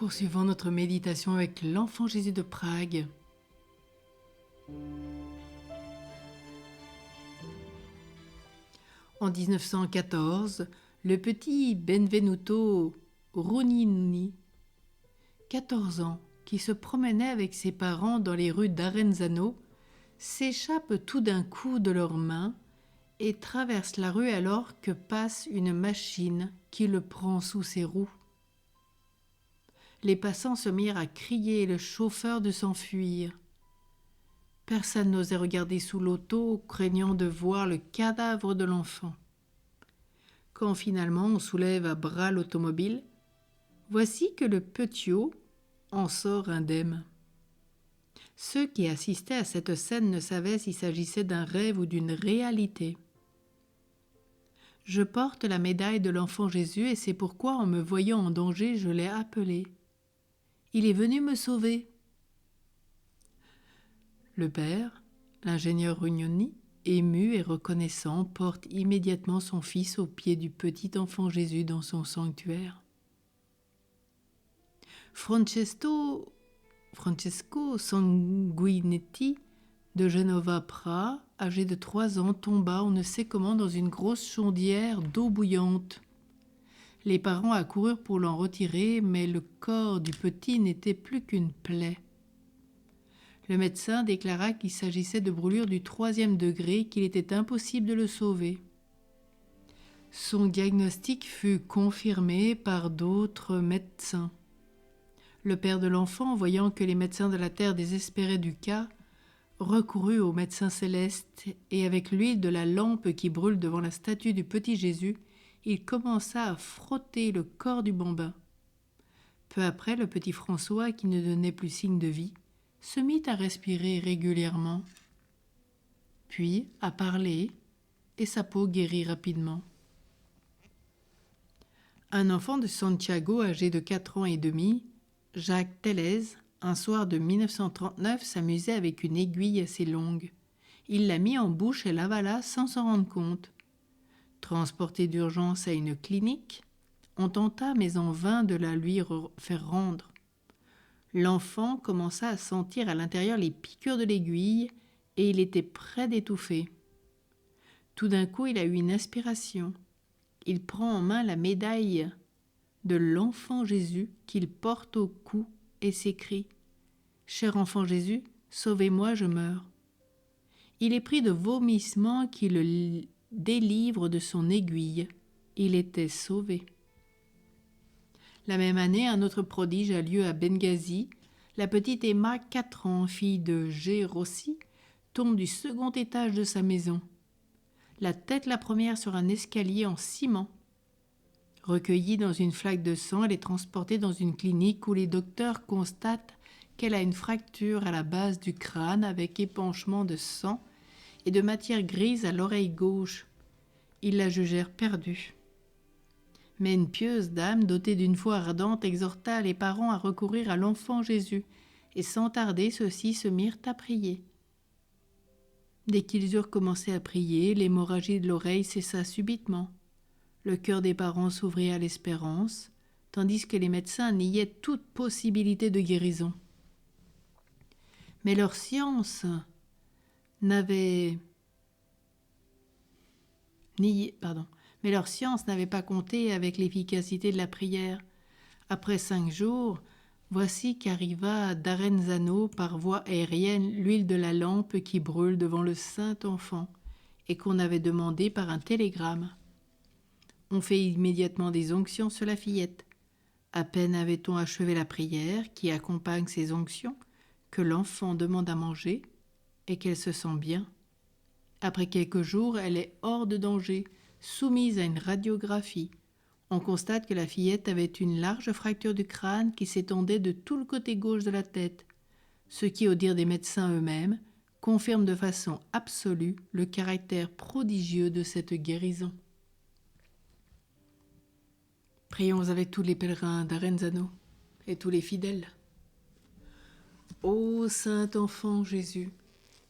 Poursuivons notre méditation avec l'Enfant Jésus de Prague. En 1914, le petit Benvenuto Rognoni, 14 ans, qui se promenait avec ses parents dans les rues d'Arenzano, s'échappe tout d'un coup de leurs mains et traverse la rue alors que passe une machine qui le prend sous ses roues. Les passants se mirent à crier et le chauffeur de s'enfuir. Personne n'osait regarder sous l'auto, craignant de voir le cadavre de l'enfant. Quand finalement on soulève à bras l'automobile, voici que le petiot en sort indemne. Ceux qui assistaient à cette scène ne savaient s'il s'agissait d'un rêve ou d'une réalité. Je porte la médaille de l'enfant Jésus et c'est pourquoi, en me voyant en danger, je l'ai appelé. Il est venu me sauver. Le père, l'ingénieur Rognoni, ému et reconnaissant, porte immédiatement son fils au pied du petit enfant Jésus dans son sanctuaire. Francesco Sanguinetti de Genova Pra, âgé de 3 ans, tomba on ne sait comment dans une grosse chaudière d'eau bouillante. Les parents accoururent pour l'en retirer, mais le corps du petit n'était plus qu'une plaie. Le médecin déclara qu'il s'agissait de brûlures du 3e degré et qu'il était impossible de le sauver. Son diagnostic fut confirmé par d'autres médecins. Le père de l'enfant, voyant que les médecins de la terre désespéraient du cas, recourut au médecin céleste et avec l'huile de la lampe qui brûle devant la statue du petit Jésus, il commença à frotter le corps du bambin. Peu après, le petit François, qui ne donnait plus signe de vie, se mit à respirer régulièrement, puis à parler, et sa peau guérit rapidement. Un enfant de Santiago, âgé de 4 ans et demi, Jacques Tellez, un soir de 1939, s'amusait avec une aiguille assez longue. Il la mit en bouche et l'avala sans s'en rendre compte. Transporté d'urgence à une clinique, on tenta, mais en vain, de la lui faire rendre. L'enfant commença à sentir à l'intérieur les piqûres de l'aiguille et il était près d'étouffer. Tout d'un coup, il a eu une inspiration. Il prend en main la médaille de l'enfant Jésus qu'il porte au cou et s'écrie « Cher enfant Jésus, sauvez-moi, je meurs ». Il est pris de vomissements qui le délivrent de son aiguille. Il était sauvé. La même année, un autre prodige a lieu à Benghazi. La petite Emma, 4 ans, fille de G. Rossi, tombe du 2e étage de sa maison. La tête la première sur un escalier en ciment. Recueillie dans une flaque de sang, elle est transportée dans une clinique où les docteurs constatent qu'elle a une fracture à la base du crâne avec épanchement de sang et de matière grise à l'oreille gauche. Ils la jugèrent perdue. Mais une pieuse dame, dotée d'une foi ardente, exhorta les parents à recourir à l'enfant Jésus, et sans tarder, ceux-ci se mirent à prier. Dès qu'ils eurent commencé à prier, l'hémorragie de l'oreille cessa subitement. Le cœur des parents s'ouvrit à l'espérance, tandis que les médecins niaient toute possibilité de guérison. Mais leur science n'avait pas compté avec l'efficacité de la prière. Après 5 jours, voici qu'arriva d'Arenzano par voie aérienne l'huile de la lampe qui brûle devant le Saint-Enfant et qu'on avait demandé par un télégramme. On fait immédiatement des onctions sur la fillette. À peine avait-on achevé la prière qui accompagne ces onctions que l'enfant demande à manger et qu'elle se sent bien. Après quelques jours, elle est hors de danger, soumise à une radiographie. On constate que la fillette avait une large fracture du crâne qui s'étendait de tout le côté gauche de la tête, ce qui, au dire des médecins eux-mêmes, confirme de façon absolue le caractère prodigieux de cette guérison. Prions avec tous les pèlerins d'Arenzano et tous les fidèles. Ô Saint Enfant Jésus,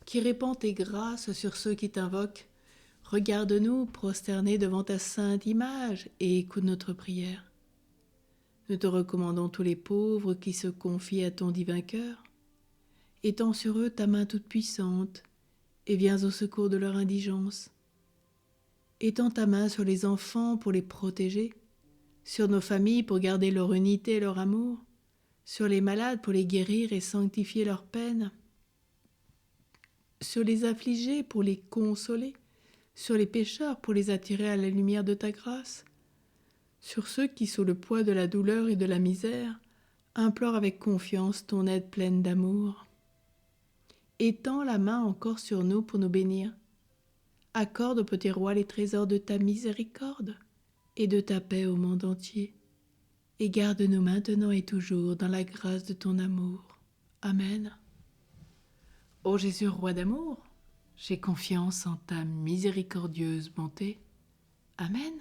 qui répands tes grâces sur ceux qui t'invoquent, regarde-nous prosternés devant ta sainte image et écoute notre prière. Nous te recommandons tous les pauvres qui se confient à ton divin cœur. Étends sur eux ta main toute puissante et viens au secours de leur indigence. Étends ta main sur les enfants pour les protéger, sur nos familles pour garder leur unité et leur amour, sur les malades pour les guérir et sanctifier leur peine, sur les affligés pour les consoler, sur les pécheurs pour les attirer à la lumière de ta grâce, sur ceux qui, sous le poids de la douleur et de la misère, implorent avec confiance ton aide pleine d'amour. Étends la main encore sur nous pour nous bénir. Accorde au petit roi les trésors de ta miséricorde et de ta paix au monde entier. Et garde-nous maintenant et toujours dans la grâce de ton amour. Amen. Ô Jésus, roi d'amour, j'ai confiance en ta miséricordieuse bonté. Amen.